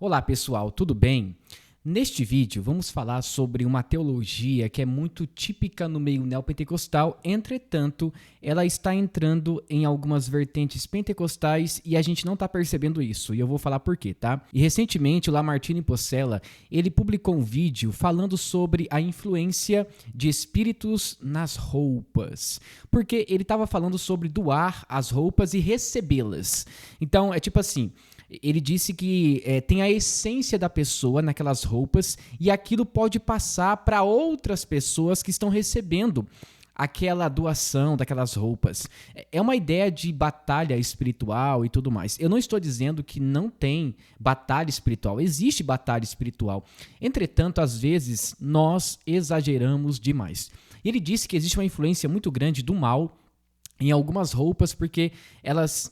Olá pessoal, tudo bem? Neste vídeo vamos falar sobre uma teologia que é muito típica no meio neopentecostal, entretanto, ela está entrando em algumas vertentes pentecostais e a gente não está percebendo isso, e eu vou falar por quê, tá? E recentemente o Lamartine Possela, ele publicou um vídeo falando sobre a influência de espíritos nas roupas, porque ele estava falando sobre doar as roupas e recebê-las. Então, é tipo assim, ele disse que tem a essência da pessoa naquelas roupas e aquilo pode passar para outras pessoas que estão recebendo aquela doação daquelas roupas. É uma ideia de batalha espiritual e tudo mais. Eu não estou dizendo que não tem batalha espiritual. Existe batalha espiritual. Entretanto, às vezes, nós exageramos demais. Ele disse que existe uma influência muito grande do mal em algumas roupas porque elas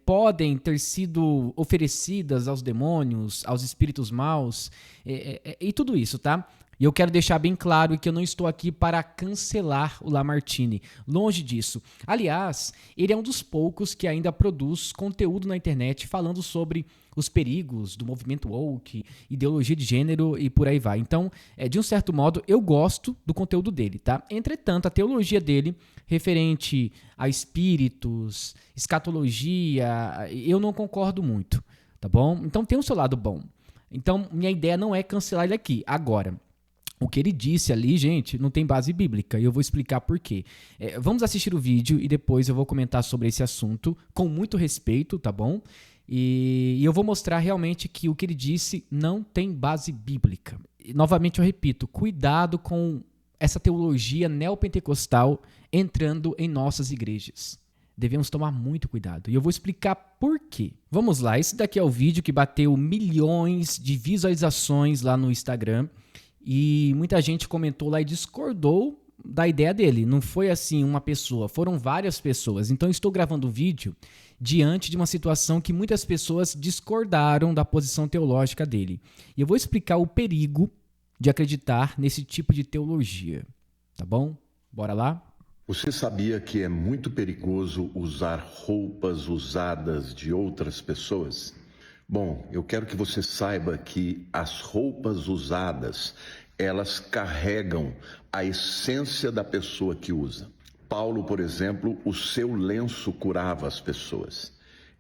podem ter sido oferecidas aos demônios, aos espíritos maus e tudo isso, tá? E eu quero deixar bem claro que eu não estou aqui para cancelar o Lamartine, longe disso. Aliás, ele é um dos poucos que ainda produz conteúdo na internet falando sobre os perigos do movimento woke, ideologia de gênero e por aí vai. Então, de um certo modo, eu gosto do conteúdo dele, tá? Entretanto, a teologia dele, referente a espíritos, escatologia, eu não concordo muito, tá bom? Então, tem o seu lado bom. Então, minha ideia não é cancelar ele aqui. Agora, o que ele disse ali, gente, não tem base bíblica e eu vou explicar por quê. Vamos assistir o vídeo e depois eu vou comentar sobre esse assunto com muito respeito, tá bom? E eu vou mostrar realmente que o que ele disse não tem base bíblica. E, novamente eu repito, cuidado com essa teologia neopentecostal entrando em nossas igrejas. Devemos tomar muito cuidado. E eu vou explicar por quê. Vamos lá, esse daqui é o vídeo que bateu milhões de visualizações lá no Instagram. E muita gente comentou lá e discordou da ideia dele. Não foi assim uma pessoa, foram várias pessoas. Então eu estou gravando o vídeo diante de uma situação que muitas pessoas discordaram da posição teológica dele. E eu vou explicar o perigo de acreditar nesse tipo de teologia. Tá bom? Bora lá? Você sabia que é muito perigoso usar roupas usadas de outras pessoas? Bom, eu quero que você saiba que as roupas usadas, elas carregam a essência da pessoa que usa. Paulo, por exemplo, o seu lenço curava as pessoas.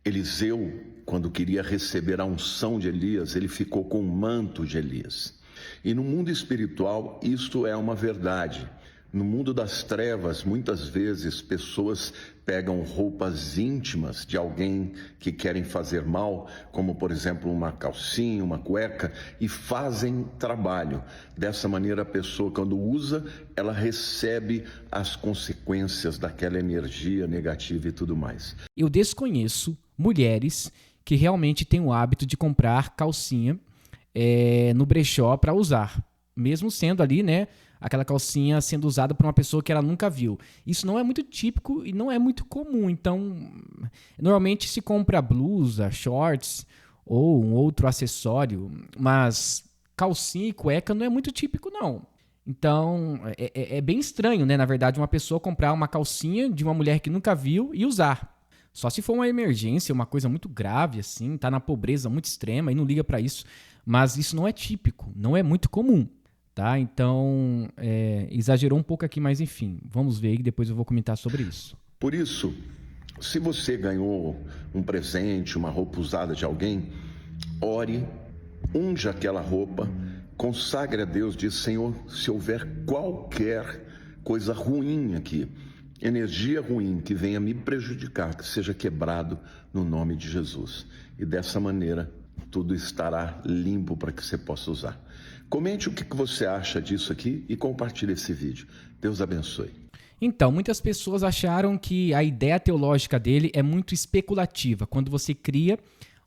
Eliseu, quando queria receber a unção de Elias, ele ficou com o manto de Elias. E no mundo espiritual, isto é uma verdade. No mundo das trevas, muitas vezes, pessoas pegam roupas íntimas de alguém que querem fazer mal, como, por exemplo, uma calcinha, uma cueca, e fazem trabalho. Dessa maneira, a pessoa, quando usa, ela recebe as consequências daquela energia negativa e tudo mais. Eu desconheço mulheres que realmente têm o hábito de comprar calcinha no brechó para usar, mesmo sendo ali, né, aquela calcinha sendo usada por uma pessoa que ela nunca viu. Isso não é muito típico e não é muito comum. Então, normalmente se compra blusa, shorts ou um outro acessório, mas calcinha e cueca não é muito típico, não. Então, é bem estranho, né, na verdade, uma pessoa comprar uma calcinha de uma mulher que nunca viu e usar. Só se for uma emergência, uma coisa muito grave, assim, tá na pobreza muito extrema e não liga para isso. Mas isso não é típico, não é muito comum. Tá? Então, exagerou um pouco aqui, mas enfim, vamos ver aí, depois eu vou comentar sobre isso. Por isso, se você ganhou um presente, uma roupa usada de alguém, ore, unja aquela roupa, consagre a Deus, diz: Senhor, se houver qualquer coisa ruim aqui, energia ruim que venha me prejudicar, que seja quebrado no nome de Jesus. E dessa maneira, tudo estará limpo para que você possa usar. Comente o que você acha disso aqui e compartilhe esse vídeo. Deus abençoe. Então, muitas pessoas acharam que a ideia teológica dele é muito especulativa, quando você cria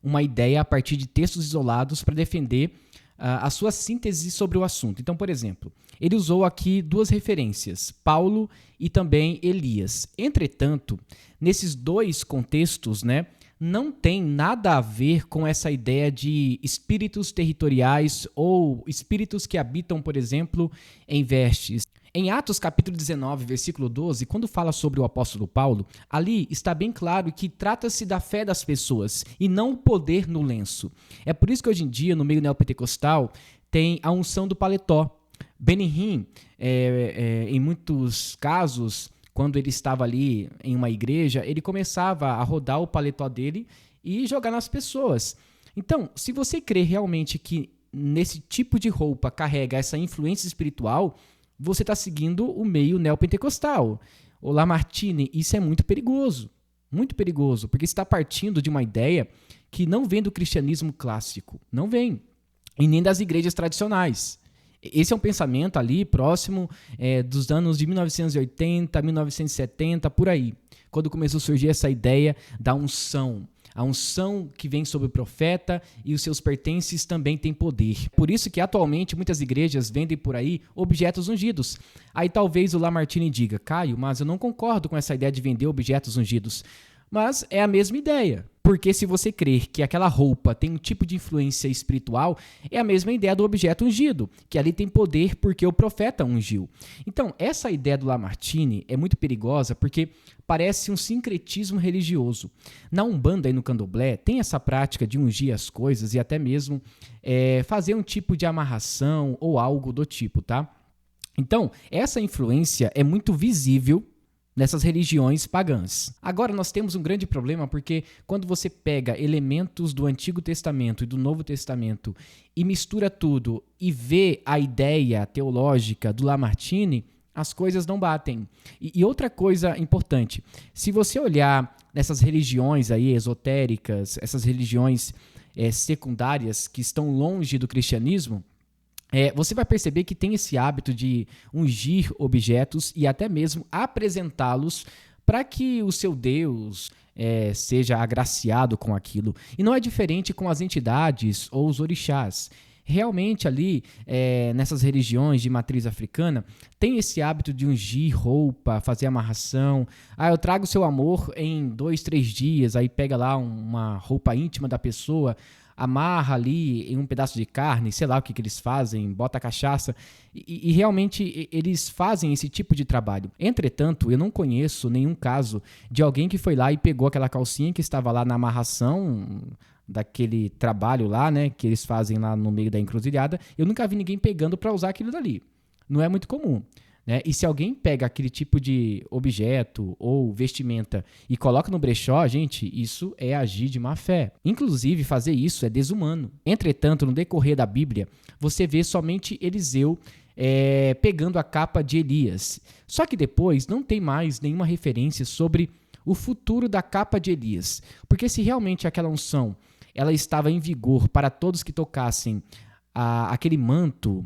uma ideia a partir de textos isolados para defender a sua síntese sobre o assunto. Então, por exemplo, ele usou aqui duas referências, Paulo e também Elias. Entretanto, nesses dois contextos, né, não tem nada a ver com essa ideia de espíritos territoriais ou espíritos que habitam, por exemplo, em vestes. Em Atos capítulo 19, versículo 12, quando fala sobre o apóstolo Paulo, ali está bem claro que trata-se da fé das pessoas e não o poder no lenço. É por isso que hoje em dia, no meio neopentecostal, tem a unção do paletó. Benny Hinn, em muitos casos, quando ele estava ali em uma igreja, ele começava a rodar o paletó dele e jogar nas pessoas. Então, se você crê realmente que nesse tipo de roupa carrega essa influência espiritual, você está seguindo o meio neopentecostal. O Lamartine, isso é muito perigoso, porque está partindo de uma ideia que não vem do cristianismo clássico, não vem, e nem das igrejas tradicionais. Esse é um pensamento ali próximo dos anos de 1980, 1970, por aí, quando começou a surgir essa ideia da unção. A unção que vem sobre o profeta e os seus pertences também tem poder. Por isso que atualmente muitas igrejas vendem por aí objetos ungidos. Aí talvez o Lamartine diga, Caio, mas eu não concordo com essa ideia de vender objetos ungidos. Mas é a mesma ideia. Porque se você crer que aquela roupa tem um tipo de influência espiritual, é a mesma ideia do objeto ungido, que ali tem poder porque o profeta ungiu. Então, essa ideia do Lamartine é muito perigosa porque parece um sincretismo religioso. Na Umbanda e no Candomblé, tem essa prática de ungir as coisas e até mesmo fazer um tipo de amarração ou algo do tipo, tá? Então, essa influência é muito visível nessas religiões pagãs. Agora, nós temos um grande problema porque quando você pega elementos do Antigo Testamento e do Novo Testamento e mistura tudo e vê a ideia teológica do Lamartine, as coisas não batem. E outra coisa importante, se você olhar nessas religiões aí esotéricas, essas religiões secundárias que estão longe do cristianismo, você vai perceber que tem esse hábito de ungir objetos e até mesmo apresentá-los para que o seu Deus seja agraciado com aquilo. E não é diferente com as entidades ou os orixás. Realmente ali, nessas religiões de matriz africana, tem esse hábito de ungir roupa, fazer amarração. Eu trago seu amor em 2, 3 dias, aí pega lá uma roupa íntima da pessoa, amarra ali em um pedaço de carne, sei lá o que eles fazem, bota a cachaça, e realmente eles fazem esse tipo de trabalho. Entretanto, eu não conheço nenhum caso de alguém que foi lá e pegou aquela calcinha que estava lá na amarração daquele trabalho lá, né, que eles fazem lá no meio da encruzilhada. Eu nunca vi ninguém pegando para usar aquilo dali. Não é muito comum. Né? E se alguém pega aquele tipo de objeto ou vestimenta e coloca no brechó, gente, isso é agir de má fé. Inclusive, fazer isso é desumano. Entretanto, no decorrer da Bíblia, você vê somente Eliseu pegando a capa de Elias. Só que depois não tem mais nenhuma referência sobre o futuro da capa de Elias. Porque se realmente aquela unção ela estava em vigor para todos que tocassem aquele manto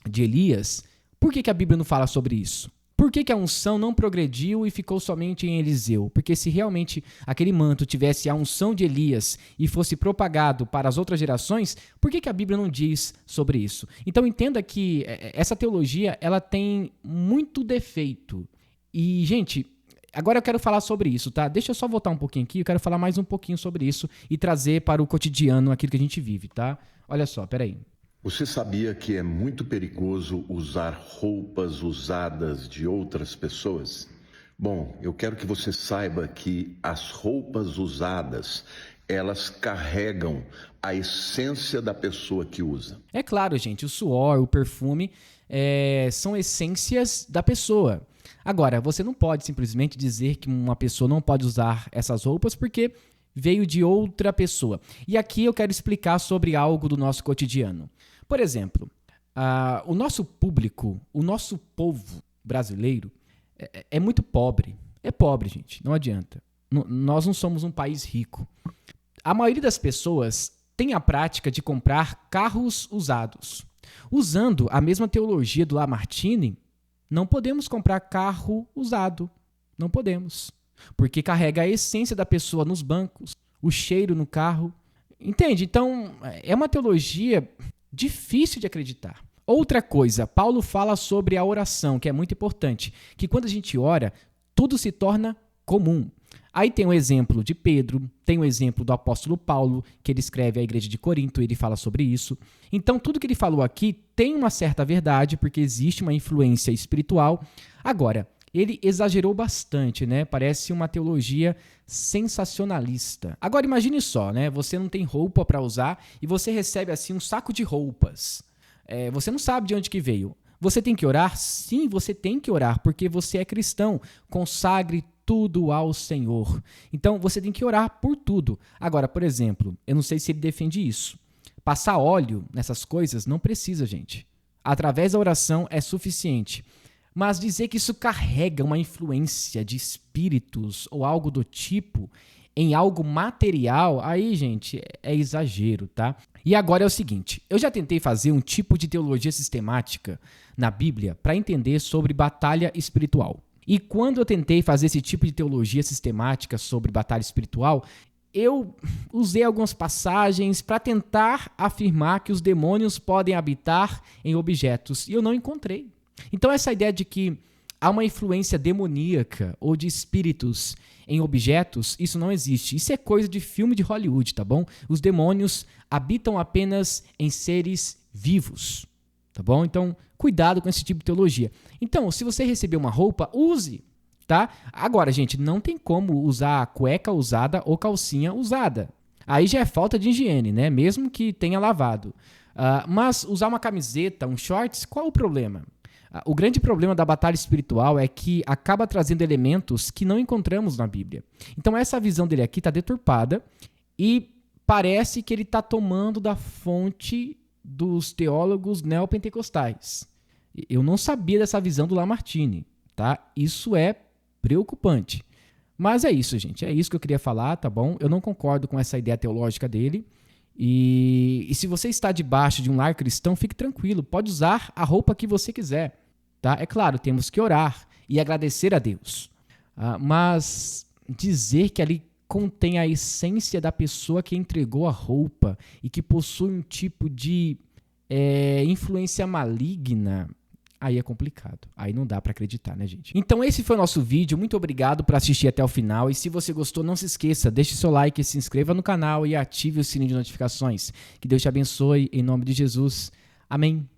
de Elias, por que a Bíblia não fala sobre isso? Por que a unção não progrediu e ficou somente em Eliseu? Porque se realmente aquele manto tivesse a unção de Elias e fosse propagado para as outras gerações, por que a Bíblia não diz sobre isso? Então entenda que essa teologia ela tem muito defeito. E, gente, agora eu quero falar sobre isso, tá? Deixa eu só voltar um pouquinho aqui, eu quero falar mais um pouquinho sobre isso e trazer para o cotidiano aquilo que a gente vive, tá? Olha só, peraí. Você sabia que é muito perigoso usar roupas usadas de outras pessoas? Bom, eu quero que você saiba que as roupas usadas, elas carregam a essência da pessoa que usa. É claro, gente, o suor, o perfume são essências da pessoa. Agora, você não pode simplesmente dizer que uma pessoa não pode usar essas roupas porque veio de outra pessoa. E aqui eu quero explicar sobre algo do nosso cotidiano. Por exemplo, o nosso público, o nosso povo brasileiro é muito pobre. É pobre, gente, não adianta. Nós não somos um país rico. A maioria das pessoas tem a prática de comprar carros usados. Usando a mesma teologia do Lamartine, não podemos comprar carro usado. Não podemos. Porque carrega a essência da pessoa nos bancos, o cheiro no carro. Entende? Então, é uma teologia difícil de acreditar. Outra coisa, Paulo fala sobre a oração, que é muito importante, que quando a gente ora, tudo se torna comum. Aí tem o exemplo de Pedro, tem o exemplo do apóstolo Paulo, que ele escreve à igreja de Corinto, ele fala sobre isso. Então, tudo que ele falou aqui tem uma certa verdade, porque existe uma influência espiritual. Agora, ele exagerou bastante, né? Parece uma teologia sensacionalista. Agora, imagine só, né? Você não tem roupa para usar e você recebe assim um saco de roupas. Você não sabe de onde que veio. Você tem que orar? Sim, você tem que orar, porque você é cristão. Consagre tudo ao Senhor. Então, você tem que orar por tudo. Agora, por exemplo, eu não sei se ele defende isso. Passar óleo nessas coisas não precisa, gente. Através da oração é suficiente. Mas dizer que isso carrega uma influência de espíritos ou algo do tipo em algo material, aí, gente, é exagero, tá? E agora é o seguinte, eu já tentei fazer um tipo de teologia sistemática na Bíblia para entender sobre batalha espiritual. E quando eu tentei fazer esse tipo de teologia sistemática sobre batalha espiritual, eu usei algumas passagens para tentar afirmar que os demônios podem habitar em objetos, e eu não encontrei. Então essa ideia de que há uma influência demoníaca ou de espíritos em objetos, isso não existe. Isso é coisa de filme de Hollywood, tá bom? Os demônios habitam apenas em seres vivos, tá bom? Então, cuidado com esse tipo de teologia. Então, se você receber uma roupa, use, tá? Agora, gente, não tem como usar cueca usada ou calcinha usada. Aí já é falta de higiene, né? Mesmo que tenha lavado. Mas usar uma camiseta, um shorts, qual o problema? O grande problema da batalha espiritual é que acaba trazendo elementos que não encontramos na Bíblia. Então essa visão dele aqui está deturpada e parece que ele está tomando da fonte dos teólogos neopentecostais. Eu não sabia dessa visão do Lamartine, tá? Isso é preocupante. Mas é isso, gente. É isso que eu queria falar, tá bom? Eu não concordo com essa ideia teológica dele. E se você está debaixo de um lar cristão, fique tranquilo. Pode usar a roupa que você quiser. Tá? É claro, temos que orar e agradecer a Deus. Mas dizer que ali contém a essência da pessoa que entregou a roupa e que possui um tipo de influência maligna, aí é complicado. Aí não dá para acreditar, né, gente? Então esse foi o nosso vídeo. Muito obrigado por assistir até o final. E se você gostou, não se esqueça, deixe seu like, se inscreva no canal e ative o sininho de notificações. Que Deus te abençoe, em nome de Jesus. Amém.